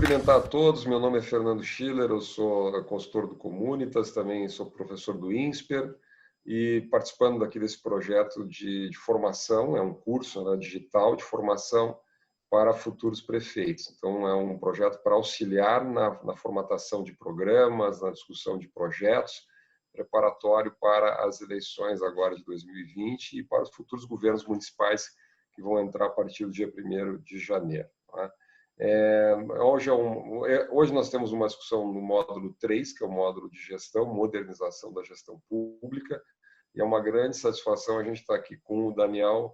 cumprimentar a todos. Meu nome é Fernando Schiller, eu sou consultor do Comunitas, também sou professor do INSPER e participando aqui desse projeto de formação, é um curso, né, digital de formação para futuros prefeitos. Então, é um projeto para auxiliar na formatação de programas, na discussão de projetos, preparatório para as eleições agora de 2020 e para os futuros governos municipais que vão entrar a partir do dia 1º de janeiro. Né? Hoje nós temos uma discussão no módulo 3, que é o módulo de gestão, modernização da gestão pública, e é uma grande satisfação a gente estar aqui com o Daniel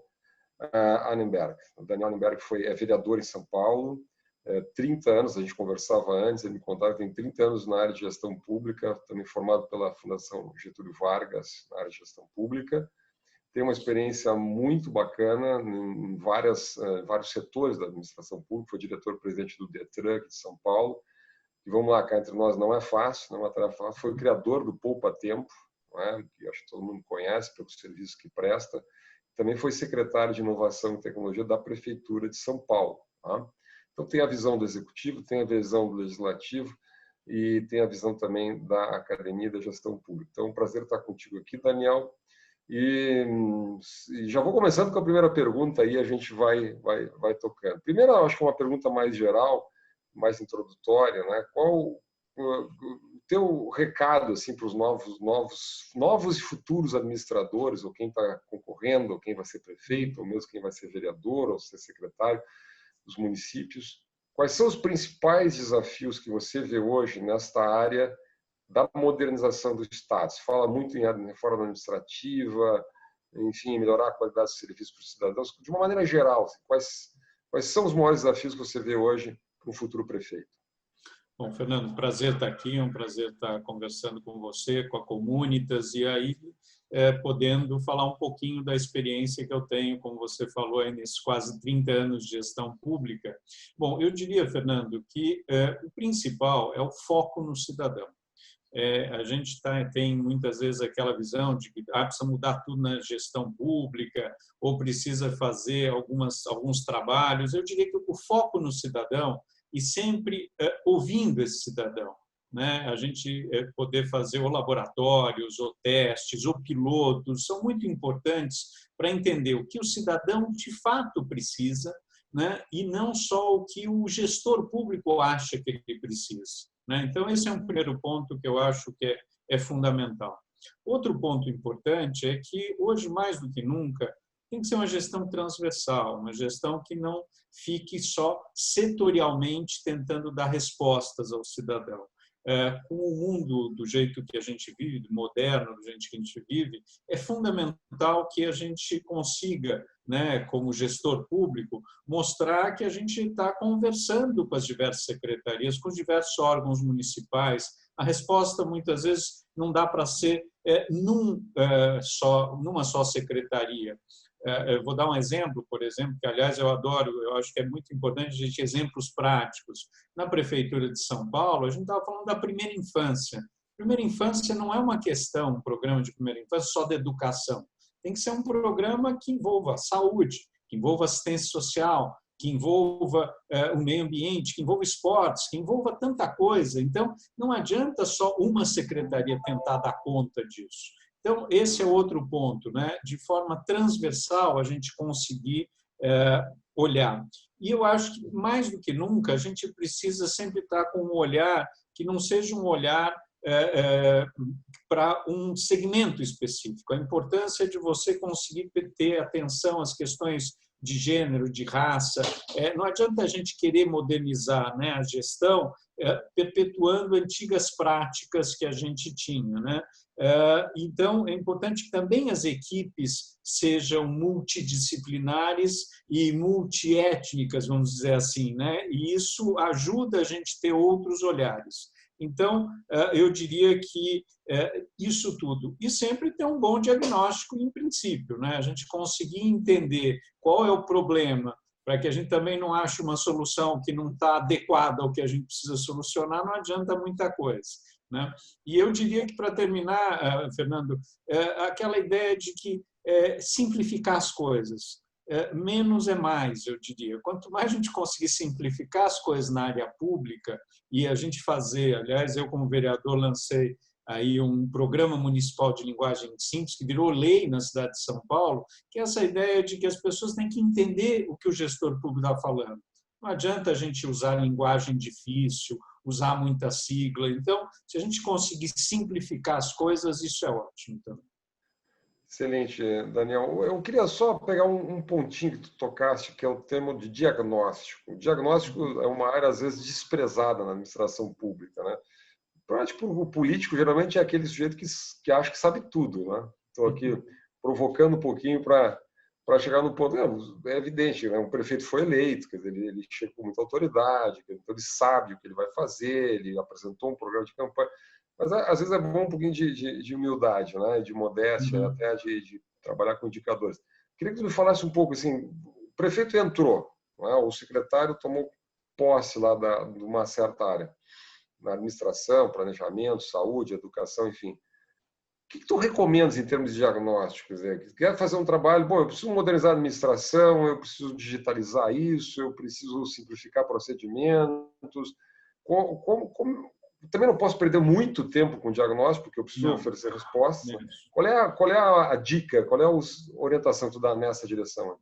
Annenberg. O Daniel Annenberg é vereador em São Paulo, 30 anos, a gente conversava antes, ele me contava que tem 30 anos na área de gestão pública, também formado pela Fundação Getúlio Vargas na área de gestão pública. Tem uma experiência muito bacana em vários setores da administração pública, foi diretor-presidente do Detran aqui de São Paulo, e vamos lá, cá entre nós, não é fácil, não é uma tarefa fácil, foi o criador do Poupa Tempo, né, que acho que todo mundo conhece pelos serviços que presta, também foi secretário de Inovação e Tecnologia da Prefeitura de São Paulo. Tá? Então tem a visão do Executivo, tem a visão do Legislativo e tem a visão também da Academia da Gestão Pública. Então é um prazer estar contigo aqui, Daniel. E já vou começando com a primeira pergunta, aí a gente vai tocando. Primeiro, acho que é uma pergunta mais geral, mais introdutória, né? Qual o teu recado assim para os novos e futuros administradores, ou quem está concorrendo, ou quem vai ser prefeito, ou mesmo quem vai ser vereador, ou ser secretário dos municípios? Quais são os principais desafios que você vê hoje nesta área da modernização do Estado? Se fala muito em reforma administrativa, enfim, melhorar a qualidade dos serviços para os cidadãos. De uma maneira geral, quais são os maiores desafios que você vê hoje para um futuro prefeito? Bom, Fernando, prazer estar aqui, é um prazer estar conversando com você, com a Comunitas, e aí podendo falar um pouquinho da experiência que eu tenho, como você falou, aí, nesses quase 30 anos de gestão pública. Bom, eu diria, Fernando, que o principal é o foco no cidadão. A gente tem muitas vezes aquela visão de que precisa mudar tudo na gestão pública ou precisa fazer alguns trabalhos. Eu diria que o foco no cidadão e sempre ouvindo esse cidadão, né? A gente poder fazer ou laboratórios, ou testes, ou pilotos, são muito importantes para entender o que o cidadão de fato precisa, né? E não só o que o gestor público acha que ele precisa. Né? Então, esse é um primeiro ponto que eu acho que é fundamental. Outro ponto importante é que, hoje, mais do que nunca, tem que ser uma gestão transversal, uma gestão que não fique só setorialmente tentando dar respostas ao cidadão. Com o mundo do jeito que a gente vive, moderno, do jeito que a gente vive, é fundamental que a gente consiga, né, como gestor público, mostrar que a gente está conversando com as diversas secretarias, com os diversos órgãos municipais. A resposta, muitas vezes, não dá para ser numa só secretaria. Eu vou dar um exemplo, por exemplo, que, aliás, eu adoro, eu acho que é muito importante a gente ter exemplos práticos. Na Prefeitura de São Paulo, a gente estava falando da primeira infância. Primeira infância não é uma questão, um programa de primeira infância só de educação. Tem que ser um programa que envolva saúde, que envolva assistência social, que envolva o meio ambiente, que envolva esportes, que envolva tanta coisa. Então, não adianta só uma secretaria tentar dar conta disso. Então, esse é outro ponto, né? De forma transversal, a gente conseguir olhar. E eu acho que, mais do que nunca, a gente precisa sempre estar com um olhar que não seja um olhar para um segmento específico. A importância de você conseguir ter atenção às questões de gênero, de raça. Não adianta a gente querer modernizar, né, a gestão perpetuando antigas práticas que a gente tinha, né? Então, é importante que também as equipes sejam multidisciplinares e multiétnicas, vamos dizer assim, né? E isso ajuda a gente a ter outros olhares. Então, eu diria que isso tudo. E sempre ter um bom diagnóstico, em princípio, né? A gente conseguir entender qual é o problema, para que a gente também não ache uma solução que não está adequada ao que a gente precisa solucionar, não adianta muita coisa. Né? E eu diria que, para terminar, Fernando, aquela ideia de que simplificar as coisas. menos é mais, eu diria. Quanto mais a gente conseguir simplificar as coisas na área pública e a gente fazer, aliás, eu como vereador lancei aí um programa municipal de linguagem simples que virou lei na cidade de São Paulo, que é essa ideia de que as pessoas têm que entender o que o gestor público está falando. Não adianta a gente usar linguagem difícil, usar muita sigla. Então, se a gente conseguir simplificar as coisas, isso é ótimo também. Excelente, Daniel. Eu queria só pegar um pontinho que tu tocaste, que é o tema de diagnóstico. O diagnóstico é uma área, às vezes, desprezada na administração pública, né? O político, geralmente, é aquele sujeito que acha que sabe tudo, né? Estou aqui provocando um pouquinho para chegar no ponto. É evidente, né? O prefeito foi eleito, quer dizer, ele chega com muita autoridade, então ele sabe o que ele vai fazer, ele apresentou um programa de campanha. Mas, às vezes, é bom um pouquinho de humildade, né? De modéstia, até de trabalhar com indicadores. Queria que tu me falasse um pouco, assim, o prefeito entrou, né? O secretário tomou posse lá de uma certa área, na administração, planejamento, saúde, educação, enfim. O que tu recomendas em termos de diagnóstico? Quer dizer, quer fazer um trabalho, bom, eu preciso modernizar a administração, eu preciso digitalizar isso, eu preciso simplificar procedimentos. Também não posso perder muito tempo com o diagnóstico, porque eu preciso oferecer respostas. Qual é a dica, qual é a orientação que tu dá nessa direção?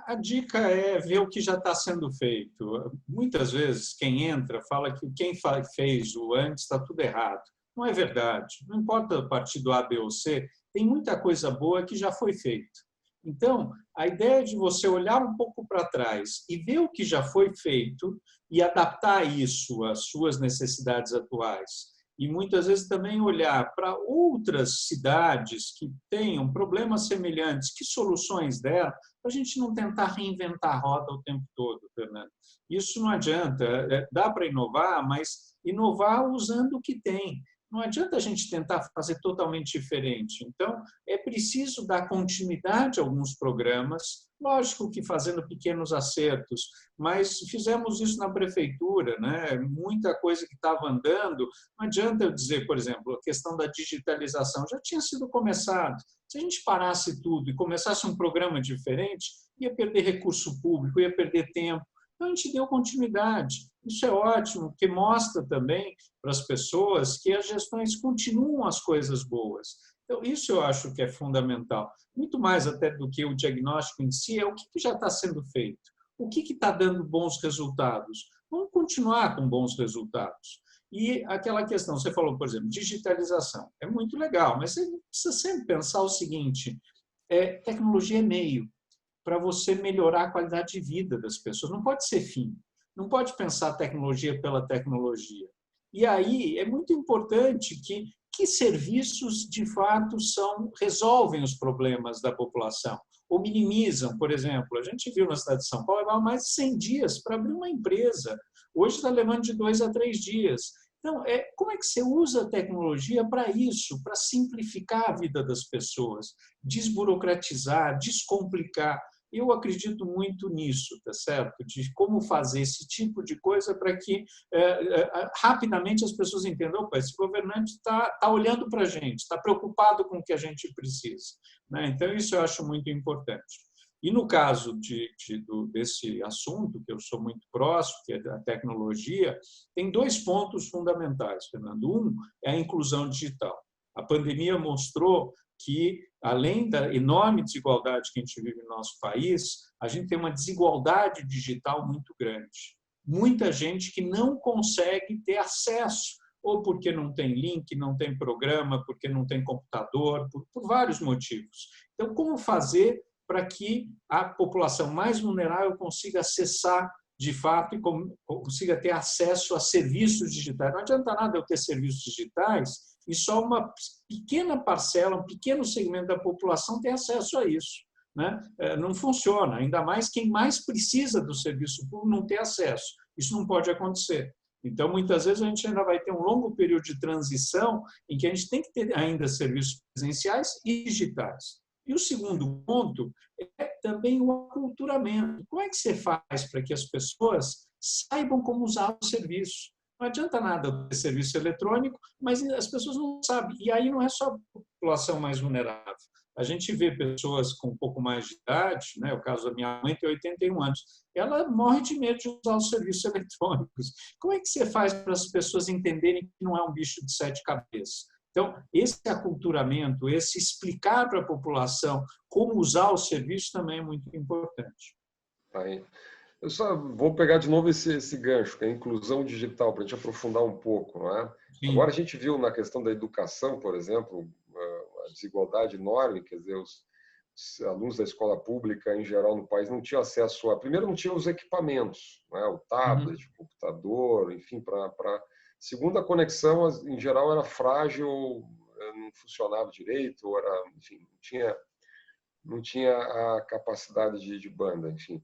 A dica é ver o que já está sendo feito. Muitas vezes, quem entra fala que quem fez o antes está tudo errado. Não é verdade. Não importa o partido A, B ou C, tem muita coisa boa que já foi feita. Então, a ideia é de você olhar um pouco para trás e ver o que já foi feito e adaptar isso às suas necessidades atuais. E muitas vezes também olhar para outras cidades que tenham problemas semelhantes, que soluções deram, para a gente não tentar reinventar a roda o tempo todo, Fernando. Isso não adianta. Dá para inovar, mas inovar usando o que tem. Não adianta a gente tentar fazer totalmente diferente. Então, é preciso dar continuidade a alguns programas, lógico que fazendo pequenos acertos, mas fizemos isso na prefeitura, né? Muita coisa que estava andando. Não adianta eu dizer, por exemplo, a questão da digitalização já tinha sido começado. Se a gente parasse tudo e começasse um programa diferente, ia perder recurso público, ia perder tempo. Então, a gente deu continuidade. Isso é ótimo, porque mostra também para as pessoas que as gestões continuam as coisas boas. Então, isso eu acho que é fundamental. Muito mais até do que o diagnóstico em si, é o que já está sendo feito. O que está dando bons resultados? Vamos continuar com bons resultados. E aquela questão, você falou, por exemplo, digitalização. É muito legal, mas você precisa sempre pensar o seguinte, tecnologia é meio para você melhorar a qualidade de vida das pessoas. Não pode ser fim. Não pode pensar a tecnologia pela tecnologia. E aí é muito importante que serviços, de fato, resolvem os problemas da população ou minimizam. Por exemplo, a gente viu na cidade de São Paulo, levava mais de 100 dias para abrir uma empresa. Hoje está levando de 2 a 3 dias. Então, como é que você usa a tecnologia para isso, para simplificar a vida das pessoas, desburocratizar, descomplicar? Eu acredito muito nisso, tá certo? De como fazer esse tipo de coisa para que rapidamente as pessoas entendam, opa, esse governante está olhando para a gente, está preocupado com o que a gente precisa, né? Então, isso eu acho muito importante. E no caso desse assunto, que eu sou muito próximo, que é a tecnologia, tem 2 pontos fundamentais, Fernando. Um é a inclusão digital. A pandemia mostrou que, além da enorme desigualdade que a gente vive no nosso país, a gente tem uma desigualdade digital muito grande. Muita gente que não consegue ter acesso, ou porque não tem link, não tem programa, porque não tem computador, por vários motivos. Então, como fazer para que a população mais vulnerável consiga acessar de fato e consiga ter acesso a serviços digitais? Não adianta nada eu ter serviços digitais e só uma pequena parcela, um pequeno segmento da população tem acesso a isso, né? Não funciona, ainda mais quem mais precisa do serviço público não ter acesso. Isso não pode acontecer. Então, muitas vezes, a gente ainda vai ter um longo período de transição em que a gente tem que ter ainda serviços presenciais e digitais. E o segundo ponto é também o aculturamento. Como é que você faz para que as pessoas saibam como usar o serviço? Não adianta nada ter serviço eletrônico, mas as pessoas não sabem. E aí não é só a população mais vulnerável. a gente vê pessoas com um pouco mais de idade, né? O caso da minha mãe tem 81 anos, ela morre de medo de usar os serviços eletrônicos. Como é que você faz para as pessoas entenderem que não é um bicho de 7 cabeças? Então, esse aculturamento, esse explicar para a população como usar o serviço também é muito importante. Aí. Eu só vou pegar de novo esse gancho, que é a inclusão digital, para a gente aprofundar um pouco. Não é? Sim. Agora, a gente viu na questão da educação, por exemplo, a desigualdade enorme, quer dizer, os alunos da escola pública, em geral, no país, não tinham acesso a... Primeiro, não tinham os equipamentos, né? O tablet, o computador, enfim, para... Segundo, a conexão, em geral, era frágil, não funcionava direito, ou era, enfim, não tinha a capacidade de banda, enfim.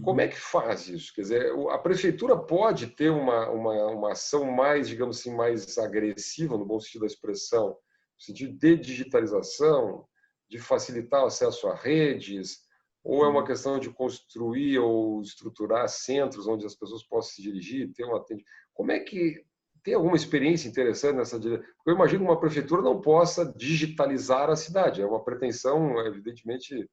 Como é que faz isso? Quer dizer, a prefeitura pode ter uma ação mais, digamos assim, mais agressiva, no bom sentido da expressão, no sentido de digitalização, de facilitar o acesso a redes, ou é uma questão de construir ou estruturar centros onde as pessoas possam se dirigir, ter um atendimento? Como é que tem alguma experiência interessante nessa direção? Porque eu imagino que uma prefeitura não possa digitalizar a cidade. É uma pretensão, evidentemente,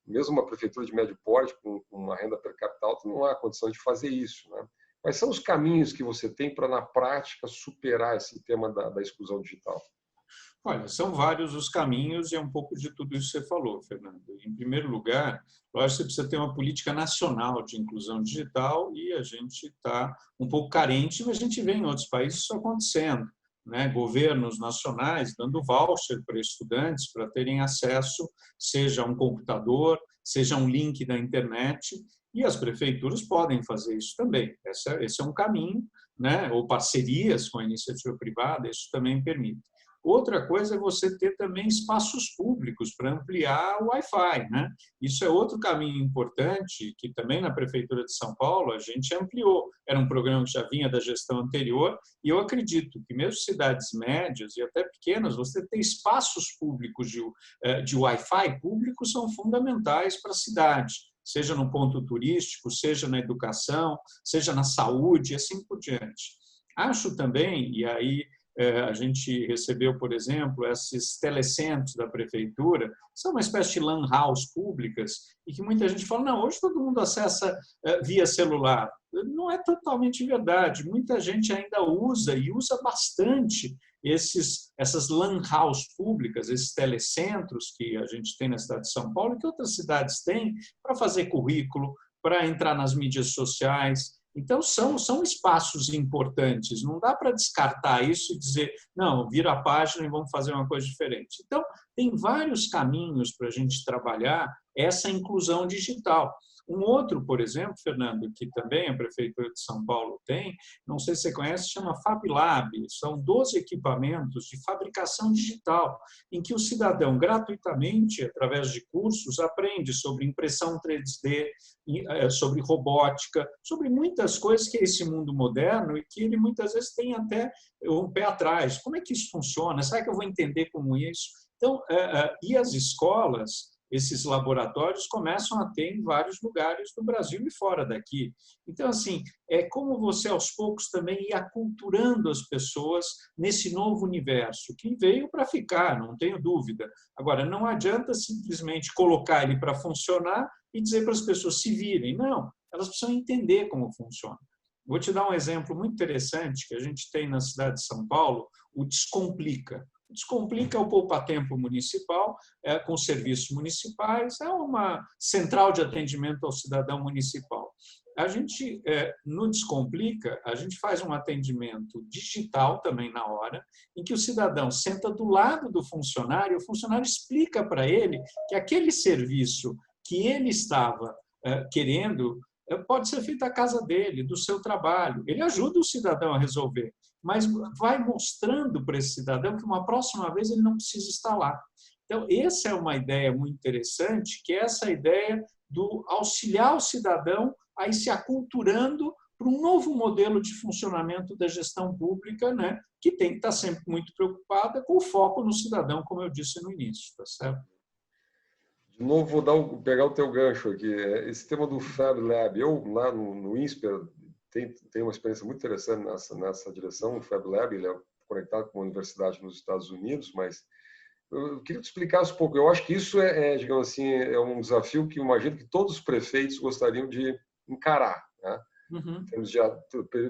mesmo uma prefeitura de médio porte, com uma renda per capita alta, não há condição de fazer isso. Né? Quais são os caminhos que você tem para, na prática, superar esse tema da exclusão digital? Olha, são vários os caminhos e é um pouco de tudo isso que você falou, Fernando. Em primeiro lugar, lógico, você precisa ter uma política nacional de inclusão digital e a gente está um pouco carente, mas a gente vê em outros países isso acontecendo. Né? Governos nacionais dando voucher para estudantes para terem acesso, seja a um computador, seja um link da internet, e as prefeituras podem fazer isso também. Esse é um caminho, né? Ou parcerias com a iniciativa privada, isso também permite. Outra coisa é você ter também espaços públicos para ampliar o Wi-Fi, né? Isso é outro caminho importante que também na Prefeitura de São Paulo a gente ampliou. Era um programa que já vinha da gestão anterior e eu acredito que mesmo cidades médias e até pequenas, você ter espaços públicos de Wi-Fi público são fundamentais para a cidade, seja no ponto turístico, seja na educação, seja na saúde e assim por diante. Acho também, e aí a gente recebeu, por exemplo, esses telecentros da prefeitura, são uma espécie de lan house públicas, e que muita gente fala, não, hoje todo mundo acessa via celular. Não é totalmente verdade. Muita gente ainda usa, e usa bastante, essas lan house públicas, esses telecentros que a gente tem na cidade de São Paulo e que outras cidades têm, para fazer currículo, para entrar nas mídias sociais. Então, são espaços importantes, não dá para descartar isso e dizer, não, vira a página e vamos fazer uma coisa diferente. Então, tem vários caminhos para a gente trabalhar essa inclusão digital. Um outro, por exemplo, Fernando, que também a Prefeitura de São Paulo tem, não sei se você conhece, chama FabLab. São 12 equipamentos de fabricação digital, em que o cidadão, gratuitamente, através de cursos, aprende sobre impressão 3D, sobre robótica, sobre muitas coisas que é esse mundo moderno e que ele muitas vezes tem até um pé atrás. Como é que isso funciona? Será que eu vou entender como isso? Então, e as escolas, esses laboratórios começam a ter em vários lugares do Brasil e fora daqui. Então, assim, é como você, aos poucos, também ir aculturando as pessoas nesse novo universo, que veio para ficar, não tenho dúvida. Agora, não adianta simplesmente colocar ele para funcionar e dizer para as pessoas se virem. Não, elas precisam entender como funciona. Vou te dar um exemplo muito interessante que a gente tem na cidade de São Paulo, o Descomplica. Descomplica o poupa-tempo municipal, com serviços municipais, é uma central de atendimento ao cidadão municipal. A gente, no Descomplica, a gente faz um atendimento digital também na hora, em que o cidadão senta do lado do funcionário, o funcionário explica para ele que aquele serviço que ele estava querendo pode ser feito à casa dele, do seu trabalho. Ele ajuda o cidadão a resolver, mas vai mostrando para esse cidadão que uma próxima vez ele não precisa estar lá. Então, essa é uma ideia muito interessante, que é essa ideia do auxiliar o cidadão a ir se aculturando para um novo modelo de funcionamento da gestão pública, né, que tem que estar sempre muito preocupada com o foco no cidadão, como eu disse no início, tá certo? De novo, vou pegar o teu gancho aqui. Esse tema do Fab Lab, eu lá no INSPER tenho uma experiência muito interessante nessa direção. O Fab Lab ele é conectado com uma universidade nos Estados Unidos, mas eu queria que tu explicasse um pouco. Eu acho que isso digamos assim, é um desafio que eu imagino que todos os prefeitos gostariam de encarar, né? Em Uhum. termos de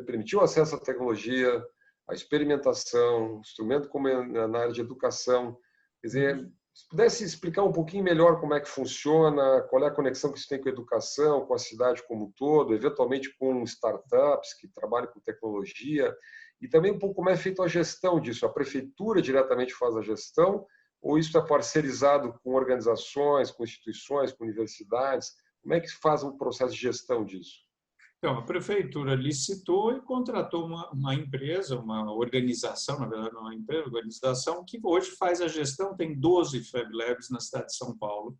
permitir o acesso à tecnologia, a experimentação, instrumento como na área de educação. Quer dizer, se pudesse explicar um pouquinho melhor como é que funciona, qual é a conexão que isso tem com a educação, com a cidade como um todo, eventualmente com startups que trabalham com tecnologia, e também um pouco como é feita a gestão disso. A prefeitura diretamente faz a gestão, ou isso é parcerizado com organizações, com instituições, com universidades? Como é que faz um processo de gestão disso? Então, a prefeitura licitou e contratou uma empresa, uma organização, na verdade, não uma empresa, uma organização, que hoje faz a gestão, tem 12 Fab Labs na cidade de São Paulo,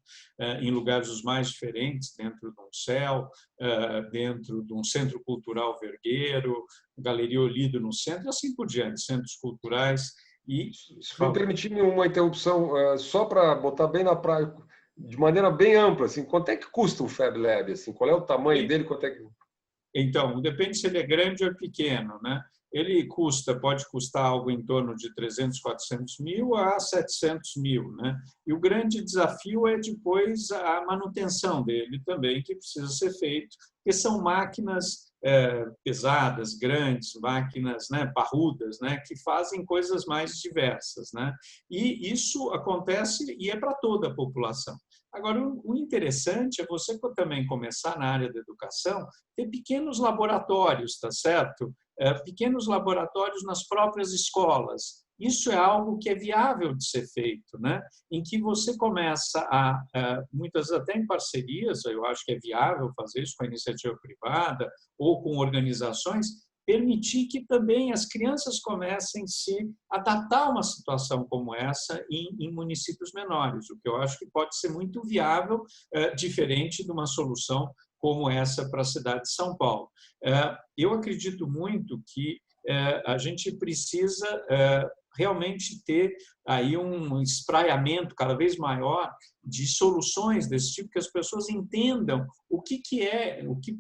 em lugares os mais diferentes, dentro de um CEL, dentro de um Centro Cultural Vergueiro, Galeria Olido no centro, e assim por diante, centros culturais. E Se me permitir uma interrupção, só para botar bem na praia, de maneira bem ampla, assim, quanto é que custa um Fab Lab? Assim, qual é o tamanho dele? Quanto é que... Então, depende se ele é grande ou é pequeno, né? Ele pode custar algo em torno de 300, 400 mil a 700 mil, né? E o grande desafio é depois a manutenção dele também, que precisa ser feito, porque são máquinas pesadas, grandes, máquinas, né, parrudas, né, que fazem coisas mais diversas, né? E isso acontece e é para toda a população. Agora, o interessante é você também começar na área da educação, ter pequenos laboratórios, tá certo? Pequenos laboratórios nas próprias escolas. Isso é algo que é viável de ser feito, né? Em que você começa muitas até em parcerias, eu acho que é viável fazer isso com a iniciativa privada ou com organizações, permitir que também as crianças comecem a se adaptar a uma situação como essa em municípios menores, o que eu acho que pode ser muito viável, diferente de uma solução como essa para a cidade de São Paulo. Eu acredito muito que a gente precisa realmente ter aí um espraiamento cada vez maior de soluções desse tipo, que as pessoas entendam o que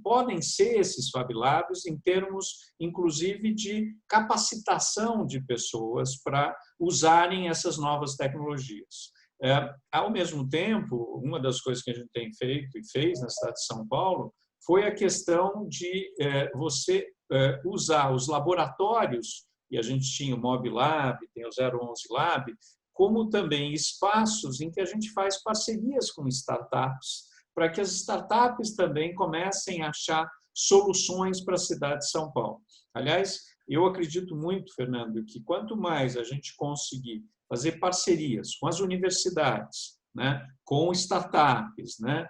podem ser esses Fab Labs em termos, inclusive, de capacitação de pessoas para usarem essas novas tecnologias. Ao mesmo tempo, uma das coisas que a gente tem feito e fez na cidade de São Paulo foi a questão de você usar os laboratórios, e a gente tinha o Mob Lab, tem o 011 Lab, como também espaços em que a gente faz parcerias com startups, para que as startups também comecem a achar soluções para a cidade de São Paulo. Aliás, eu acredito muito, Fernando, que quanto mais a gente conseguir fazer parcerias com as universidades, né, com startups, né,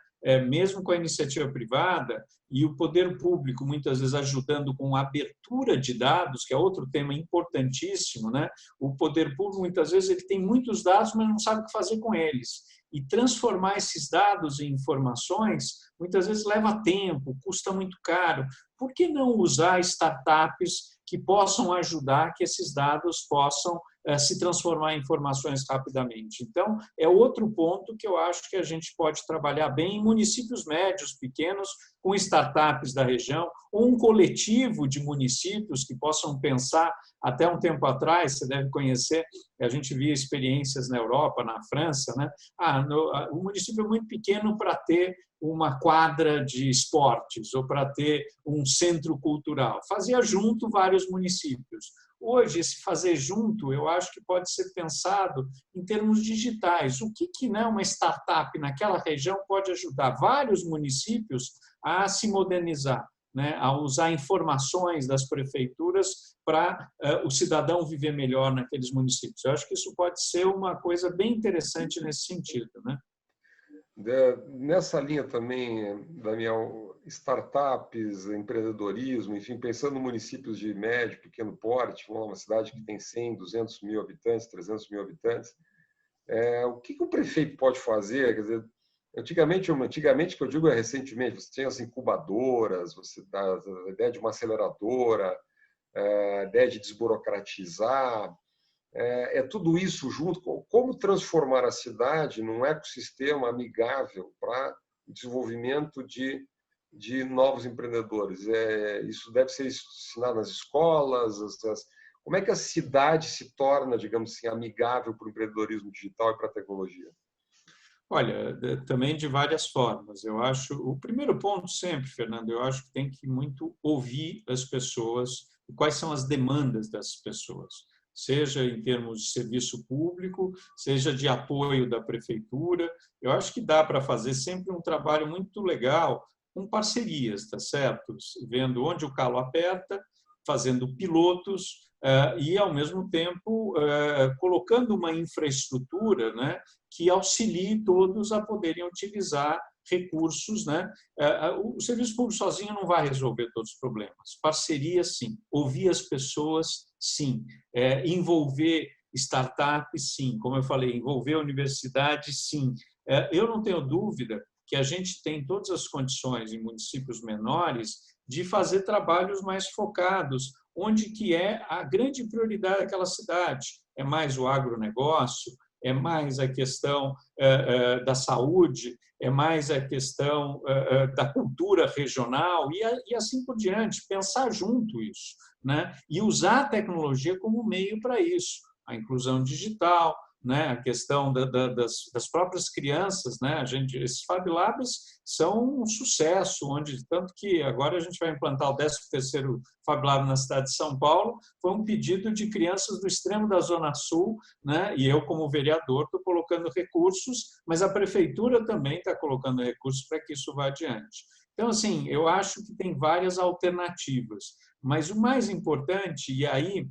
mesmo com a iniciativa privada e o poder público muitas vezes ajudando com a abertura de dados, que é outro tema importantíssimo, né? O poder público muitas vezes ele tem muitos dados, mas não sabe o que fazer com eles. E transformar esses dados em informações muitas vezes leva tempo, custa muito caro. Por que não usar startups que possam ajudar que esses dados possam se transformar em informações rapidamente? Então, é outro ponto que eu acho que a gente pode trabalhar bem em municípios médios, pequenos, com startups da região, ou um coletivo de municípios que possam pensar. Até um tempo atrás, você deve conhecer, a gente via experiências na Europa, na França, né? O município é muito pequeno para ter uma quadra de esportes ou para ter um centro cultural. Fazia junto vários municípios. Hoje, esse fazer junto, eu acho que pode ser pensado em termos digitais. O que né, uma startup naquela região pode ajudar vários municípios a se modernizar, né, a usar informações das prefeituras para o cidadão viver melhor naqueles municípios. Eu acho que isso pode ser uma coisa bem interessante nesse sentido, né? Nessa linha também, Daniel, startups, empreendedorismo, enfim, pensando em municípios de médio, pequeno porte, uma cidade que tem 100, 200 mil habitantes, 300 mil habitantes, o que o prefeito pode fazer? Quer dizer, antigamente, que eu digo recentemente, você tinha as incubadoras, você dá a ideia de uma aceleradora, a ideia de desburocratizar, tudo isso junto. Como transformar a cidade num ecossistema amigável para o desenvolvimento de novos empreendedores? Isso deve ser ensinado nas escolas, Como é que a cidade se torna, digamos assim, amigável para o empreendedorismo digital e para a tecnologia? Olha, também de várias formas. Eu acho, o primeiro ponto sempre, Fernando, eu acho que tem que muito ouvir as pessoas, quais são as demandas das pessoas, seja em termos de serviço público, seja de apoio da prefeitura. Eu acho que dá para fazer sempre um trabalho muito legal com parcerias, tá certo? Vendo onde o calo aperta, fazendo pilotos e, ao mesmo tempo, colocando uma infraestrutura, né, que auxilie todos a poderem utilizar recursos, né? O serviço público sozinho não vai resolver todos os problemas. Parceria, sim. Ouvir as pessoas, sim. Envolver startups, sim. Como eu falei, envolver a universidade, sim. Eu não tenho dúvida que a gente tem todas as condições em municípios menores de fazer trabalhos mais focados, onde que é a grande prioridade daquela cidade. É mais o agronegócio, é mais a questão da saúde, é mais a questão da cultura regional e assim por diante. Pensar junto isso, né? E usar a tecnologia como meio para isso. A inclusão digital, né? A questão das próprias crianças, né? Esses Fab Labs são um sucesso, onde tanto que agora a gente vai implantar o 13º Fab Lab na cidade de São Paulo, foi um pedido de crianças do extremo da Zona Sul, né? E eu, como vereador, estou colocando recursos, mas a prefeitura também está colocando recursos para que isso vá adiante. Então, assim, eu acho que tem várias alternativas, mas o mais importante, e aí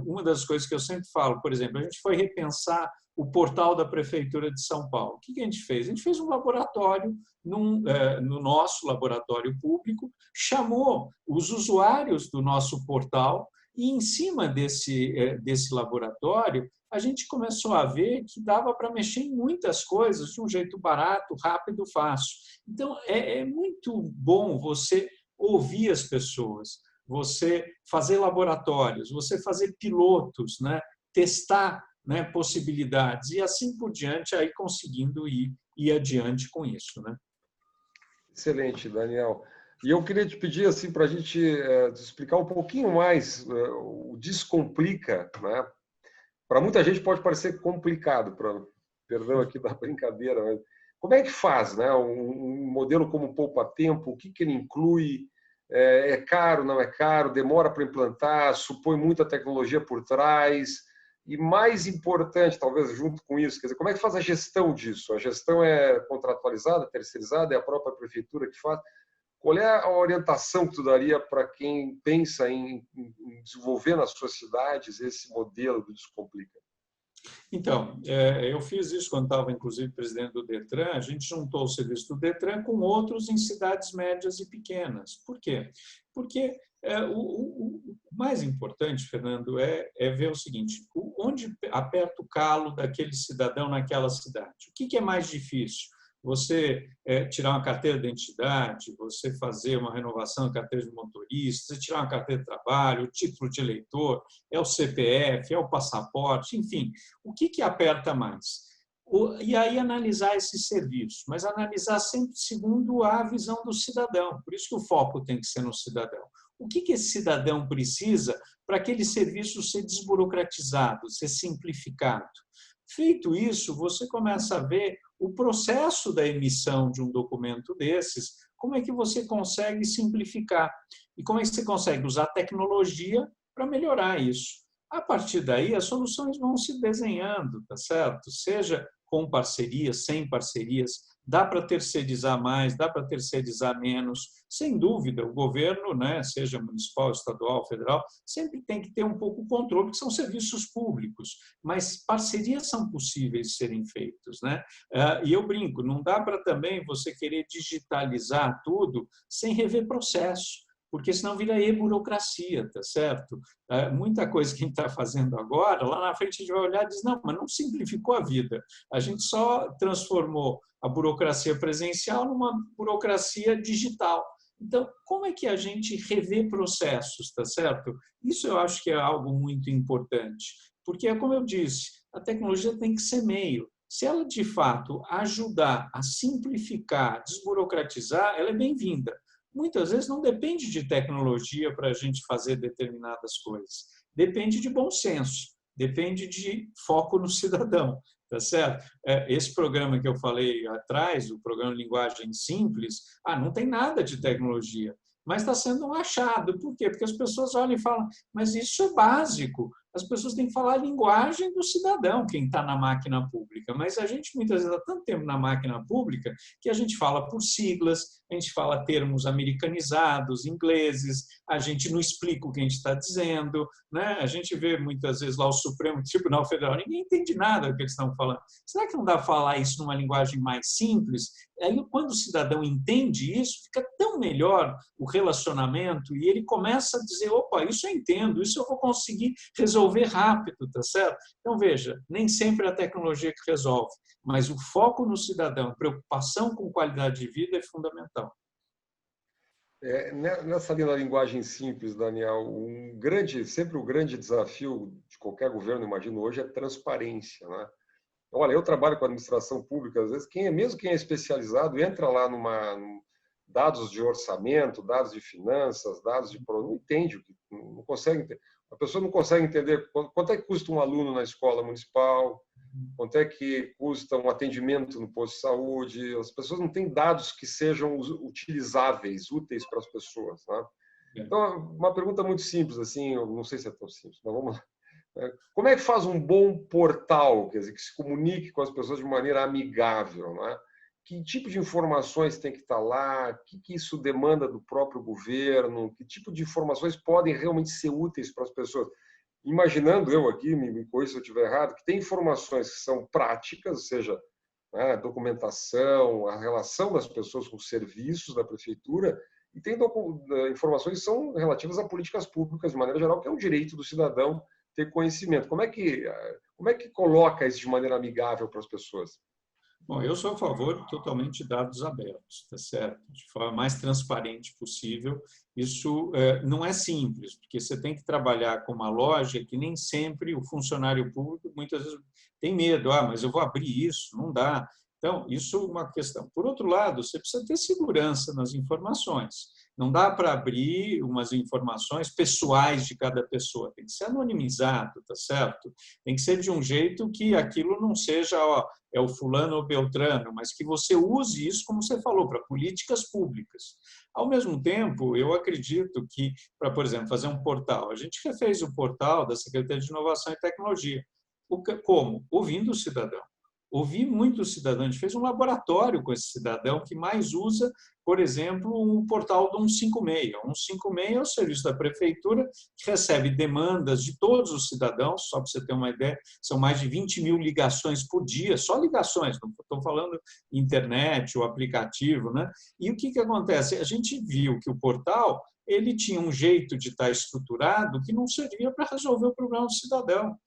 uma das coisas que eu sempre falo, por exemplo, a gente foi repensar o portal da Prefeitura de São Paulo. O que a gente fez? A gente fez um laboratório no nosso laboratório público, chamou os usuários do nosso portal e, em cima desse laboratório, a gente começou a ver que dava para mexer em muitas coisas de um jeito barato, rápido, fácil. Então, é muito bom você ouvir as pessoas, você fazer laboratórios, você fazer pilotos, né? Testar, né, possibilidades e assim por diante, aí conseguindo ir adiante com isso, né? Excelente, Daniel. E eu queria te pedir assim para a gente explicar um pouquinho mais o Descomplica, né? Para muita gente pode parecer complicado, perdão aqui da brincadeira, mas como é que faz, né? Um modelo como o Poupa Tempo, o que ele inclui? É caro, não é caro? Demora para implantar? Supõe muita tecnologia por trás? E mais importante, talvez junto com isso, quer dizer, como é que faz a gestão disso? A gestão é contratualizada, terceirizada, é a própria prefeitura que faz? Qual é a orientação que tu daria para quem pensa em desenvolver nas suas cidades esse modelo do Descomplica? Então, eu fiz isso quando estava, inclusive, presidente do Detran. A gente juntou o serviço do Detran com outros em cidades médias e pequenas. Por quê? Porque o mais importante, Fernando, é ver o seguinte: onde aperta o calo daquele cidadão naquela cidade? O que é mais difícil? Você tirar uma carteira de identidade, você fazer uma renovação da carteira de motorista, você tirar uma carteira de trabalho, o título de eleitor, é o CPF, é o passaporte, enfim, o que aperta mais? E aí analisar esse serviço, mas analisar sempre segundo a visão do cidadão. Por isso que o foco tem que ser no cidadão. O que esse cidadão precisa para aquele serviço ser desburocratizado, ser simplificado? Feito isso, você começa a ver o processo da emissão de um documento desses, como é que você consegue simplificar e como é que você consegue usar tecnologia para melhorar isso. A partir daí, as soluções vão se desenhando, tá certo? Seja com parcerias, sem parcerias, dá para terceirizar mais, dá para terceirizar menos. Sem dúvida, o governo, né, seja municipal, estadual, federal, sempre tem que ter um pouco de controle, porque são serviços públicos, mas parcerias são possíveis de serem feitas, né? E eu brinco, não dá para também você querer digitalizar tudo sem rever processo, porque senão vira e-burocracia, tá certo? Muita coisa que a gente está fazendo agora, lá na frente a gente vai olhar e diz, não, mas não simplificou a vida. A gente só transformou a burocracia presencial numa burocracia digital. Então, como é que a gente revê processos, tá certo? Isso eu acho que é algo muito importante, porque, como eu disse, a tecnologia tem que ser meio. Se ela, de fato, ajudar a simplificar, desburocratizar, ela é bem-vinda. Muitas vezes não depende de tecnologia para a gente fazer determinadas coisas. Depende de bom senso, depende de foco no cidadão, tá certo? Esse programa que eu falei atrás, o programa Linguagem Simples, não tem nada de tecnologia, mas está sendo um achado. Por quê? Porque as pessoas olham e falam, mas isso é básico. As pessoas têm que falar a linguagem do cidadão, quem está na máquina pública. Mas a gente, muitas vezes, há tanto tempo na máquina pública que a gente fala por siglas, a gente fala termos americanizados, ingleses, a gente não explica o que a gente está dizendo, né? A gente vê, muitas vezes, lá o Supremo Tribunal Federal, ninguém entende nada do que eles estão falando. Será que não dá para falar isso numa linguagem mais simples? Aí, quando o cidadão entende isso, fica tão melhor o relacionamento e ele começa a dizer, opa, isso eu entendo, isso eu vou conseguir resolver rápido, tá certo? Então, veja, nem sempre é a tecnologia que resolve, mas o foco no cidadão, preocupação com qualidade de vida é fundamental. Nessa linha da linguagem simples, Daniel, sempre o grande desafio de qualquer governo, imagino hoje, é transparência, né? Olha, eu trabalho com administração pública, às vezes, mesmo quem é especializado, entra lá dados de orçamento, dados de finanças, dados de... não entende, não consegue entender. A pessoa não consegue entender quanto é que custa um aluno na escola municipal, quanto é que custa um atendimento no posto de saúde. As pessoas não têm dados que sejam utilizáveis, úteis para as pessoas, né? Então, uma pergunta muito simples, assim, eu não sei se é tão simples, mas vamos lá. Como é que faz um bom portal, quer dizer, que se comunique com as pessoas de maneira amigável, não é? Que tipo de informações tem que estar lá? O que isso demanda do próprio governo? Que tipo de informações podem realmente ser úteis para as pessoas? Imaginando eu aqui, me corrija se eu estiver errado, que tem informações que são práticas, ou seja, a documentação, a relação das pessoas com os serviços da prefeitura, e tem informações que são relativas a políticas públicas, de maneira geral, que é um direito do cidadão ter conhecimento. Como é que coloca isso de maneira amigável para as pessoas? Bom, eu sou a favor totalmente de dados abertos, tá certo? De forma mais transparente possível. Isso não é simples, porque você tem que trabalhar com uma lógica que nem sempre o funcionário público, muitas vezes, tem medo. Mas eu vou abrir isso, não dá. Então, isso é uma questão. Por outro lado, você precisa ter segurança nas informações. Não dá para abrir umas informações pessoais de cada pessoa. Tem que ser anonimizado, tá certo? Tem que ser de um jeito que aquilo não seja, é o fulano ou beltrano, mas que você use isso, como você falou, para políticas públicas. Ao mesmo tempo, eu acredito que, para, por exemplo, fazer um portal, a gente refez o portal da Secretaria de Inovação e Tecnologia. Como? Ouvindo o cidadão. Ouvi muito o cidadão, a gente fez um laboratório com esse cidadão que mais usa, por exemplo, o portal do 156. O 156 é o serviço da prefeitura que recebe demandas de todos os cidadãos, só para você ter uma ideia, são mais de 20 mil ligações por dia, só ligações, não estou falando internet, o aplicativo, né? E o que acontece? A gente viu que o portal ele tinha um jeito de estar estruturado que não servia para resolver o problema do cidadão.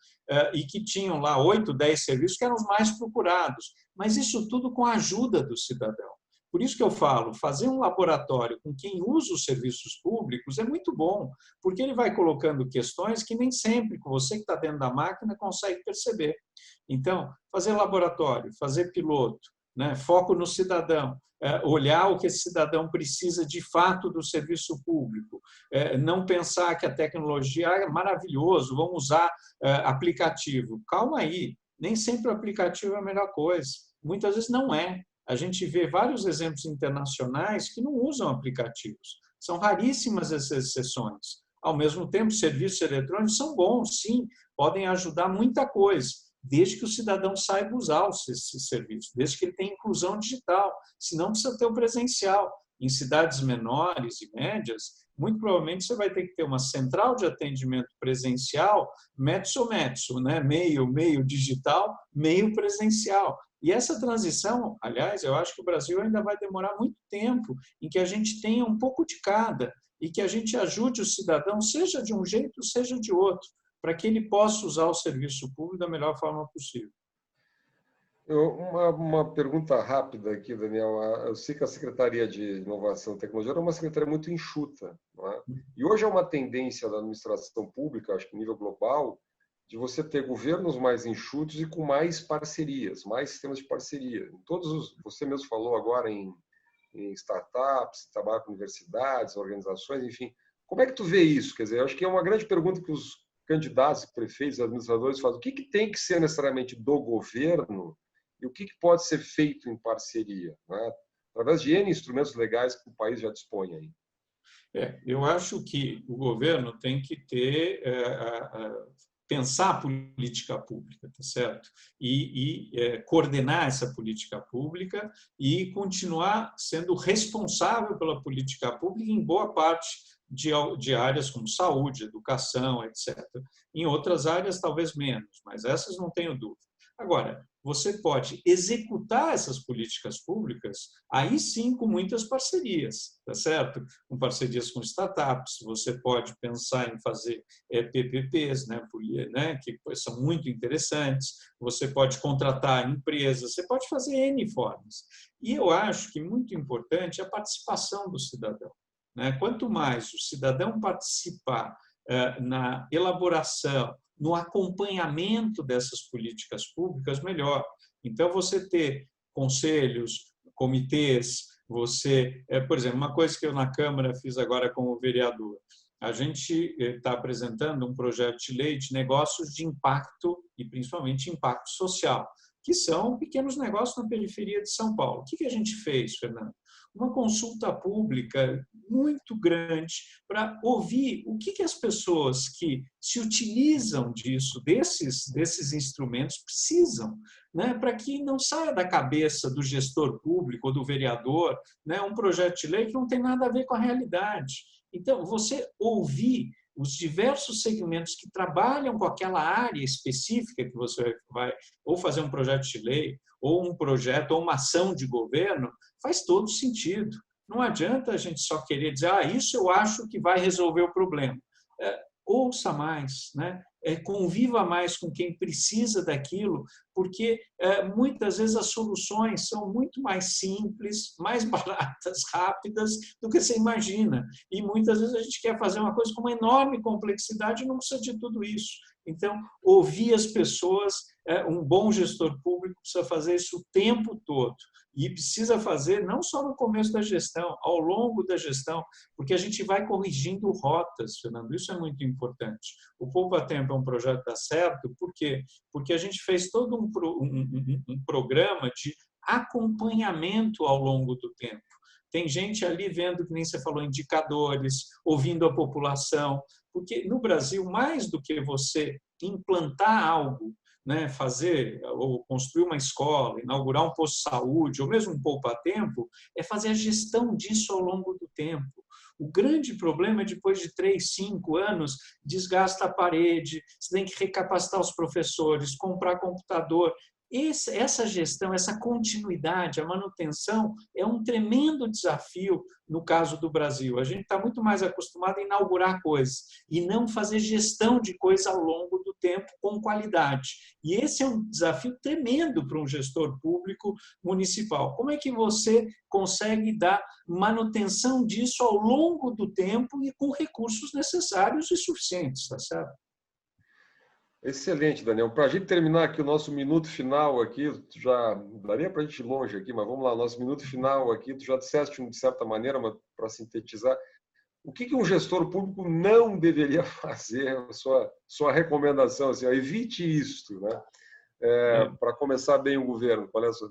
E que tinham lá 8, 10 serviços que eram os mais procurados. Mas isso tudo com a ajuda do cidadão. Por isso que eu falo, fazer um laboratório com quem usa os serviços públicos é muito bom, porque ele vai colocando questões que nem sempre você que está dentro da máquina consegue perceber. Então, fazer laboratório, fazer piloto, né, foco no cidadão, olhar o que esse cidadão precisa de fato do serviço público, não pensar que a tecnologia é maravilhoso, vamos usar aplicativo. Calma aí, nem sempre o aplicativo é a melhor coisa. Muitas vezes não é. A gente vê vários exemplos internacionais que não usam aplicativos. São raríssimas essas exceções. Ao mesmo tempo, serviços eletrônicos são bons, sim, podem ajudar muita coisa, desde que o cidadão saiba usar esse serviço, desde que ele tenha inclusão digital, senão precisa ter o presencial. Em cidades menores e médias, muito provavelmente você vai ter que ter uma central de atendimento presencial, mezzo, né? meio digital, meio presencial. E essa transição, aliás, eu acho que o Brasil ainda vai demorar muito tempo em que a gente tenha um pouco de cada e que a gente ajude o cidadão, seja de um jeito, seja de outro, para que ele possa usar o serviço público da melhor forma possível. Uma pergunta rápida aqui, Daniel. Eu sei que a Secretaria de Inovação e Tecnologia era uma secretaria muito enxuta, não é? E hoje é uma tendência da administração pública, acho que a nível global, de você ter governos mais enxutos e com mais parcerias, mais sistemas de parceria. Você mesmo falou agora em startups, trabalha com universidades, organizações, enfim. Como é que tu vê isso? Quer dizer, eu acho que é uma grande pergunta que candidatos, prefeitos, administradores fazem. O que tem que ser necessariamente do governo e o que pode ser feito em parceria, né? Através de N instrumentos legais que o país já dispõe aí. Eu acho que o governo tem que pensar a política pública, tá certo? E coordenar essa política pública e continuar sendo responsável pela política pública em boa parte de áreas como saúde, educação, etc. Em outras áreas, talvez menos, mas essas não tenho dúvida. Agora, você pode executar essas políticas públicas, aí sim, com muitas parcerias, tá certo? Com parcerias com startups, você pode pensar em fazer PPPs, né, que são muito interessantes, você pode contratar empresas, você pode fazer N formas. E eu acho que muito importante é a participação do cidadão, né? Quanto mais o cidadão participar na elaboração, no acompanhamento dessas políticas públicas, melhor. Então, você ter conselhos, comitês, por exemplo, uma coisa que eu na Câmara fiz agora como vereador, a gente está apresentando um projeto de lei de negócios de impacto e principalmente impacto social, que são pequenos negócios na periferia de São Paulo. O que a gente fez, Fernando? Uma consulta pública muito grande para ouvir o que as pessoas que se utilizam desses instrumentos precisam, né, para que não saia da cabeça do gestor público ou do vereador, né, um projeto de lei que não tem nada a ver com a realidade. Então, você ouvir os diversos segmentos que trabalham com aquela área específica que você vai ou fazer um projeto de lei, ou um projeto, ou uma ação de governo, faz todo sentido. Não adianta a gente só querer dizer, isso eu acho que vai resolver o problema. Ouça mais, né? Conviva mais com quem precisa daquilo, porque muitas vezes as soluções são muito mais simples, mais baratas, rápidas do que você imagina. E muitas vezes a gente quer fazer uma coisa com uma enorme complexidade e não precisa de tudo isso. Então, ouvir as pessoas, um bom gestor público precisa fazer isso o tempo todo. E precisa fazer não só no começo da gestão, ao longo da gestão, porque a gente vai corrigindo rotas, Fernando, isso é muito importante. O Poupa Tempo é um projeto que dá certo, por quê? Porque a gente fez todo um programa de acompanhamento ao longo do tempo. Tem gente ali vendo, que nem você falou, indicadores, ouvindo a população, porque no Brasil, mais do que você implantar algo, né, fazer ou construir uma escola, inaugurar um posto de saúde, ou mesmo um poupa-tempo, é fazer a gestão disso ao longo do tempo. O grande problema é, depois de 3, 5 anos, desgasta a parede, você tem que recapacitar os professores, comprar computador. Essa gestão, essa continuidade, a manutenção é um tremendo desafio no caso do Brasil. A gente está muito mais acostumado a inaugurar coisas e não fazer gestão de coisas ao longo do tempo com qualidade. E esse é um desafio tremendo para um gestor público municipal. Como é que você consegue dar manutenção disso ao longo do tempo e com recursos necessários e suficientes, tá certo? Excelente, Daniel. Para a gente terminar aqui o nosso minuto final aqui, já daria para a gente ir longe aqui, mas vamos lá, nosso minuto final aqui, tu já disseste de certa maneira, mas para sintetizar, o que um gestor público não deveria fazer, a sua recomendação, assim, evite isto, né? Para começar bem o governo, qual é a sua...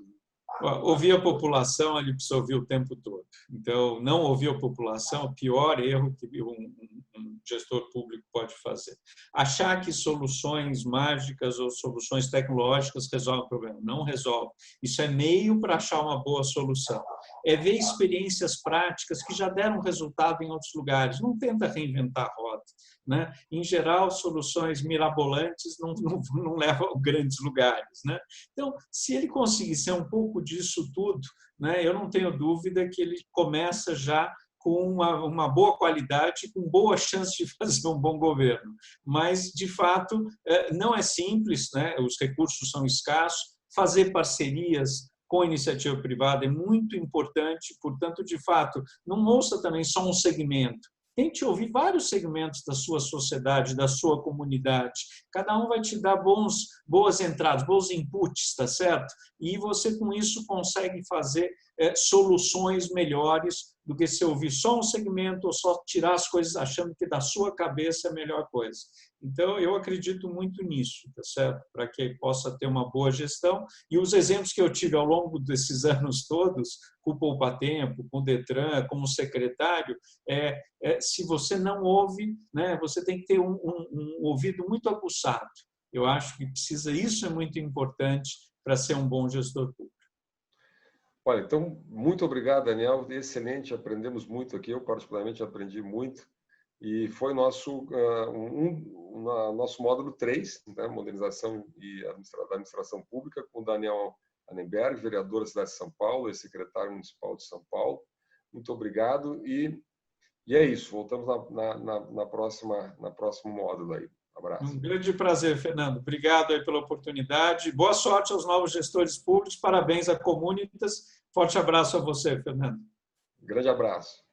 Ouvir a população, ele precisa ouvir o tempo todo. Então, não ouvir a população é o pior erro que um gestor público pode fazer. Achar que soluções mágicas ou soluções tecnológicas resolvem o problema. Não resolve. Isso é meio para achar uma boa solução. É ver experiências práticas que já deram resultado em outros lugares. Não tenta reinventar a roda, né? Em geral, soluções mirabolantes não levam a grandes lugares, né? Então, se ele conseguir ser um pouco disso tudo, né, eu não tenho dúvida que ele começa já com uma boa qualidade, com boa chance de fazer um bom governo. Mas, de fato, não é simples, né? Os recursos são escassos, fazer parcerias com a iniciativa privada é muito importante, portanto, de fato, não ouça também só um segmento. Tente ouvir vários segmentos da sua sociedade, da sua comunidade. Cada um vai te dar boas entradas, bons inputs, tá certo? E você, com isso, consegue fazer soluções melhores do que se ouvir só um segmento ou só tirar as coisas achando que da sua cabeça é a melhor coisa. Então, eu acredito muito nisso, tá certo? Para que possa ter uma boa gestão. E os exemplos que eu tive ao longo desses anos todos, com o Poupa Tempo, com o Detran, como secretário, se você não ouve, né, você tem que ter um ouvido muito aguçado. Eu acho que isso é muito importante para ser um bom gestor público. Olha, então, muito obrigado, Daniel. Excelente, aprendemos muito aqui. Eu, particularmente, aprendi muito. E foi nosso módulo 3, né, modernização e administração pública, com o Daniel Annemberg, vereador da cidade de São Paulo e secretário municipal de São Paulo. Muito obrigado. E é isso. Voltamos na próximo módulo aí. Abraço. Um grande prazer, Fernando. Obrigado aí pela oportunidade. Boa sorte aos novos gestores públicos. Parabéns à Comunitas. Forte abraço a você, Fernando. Grande abraço.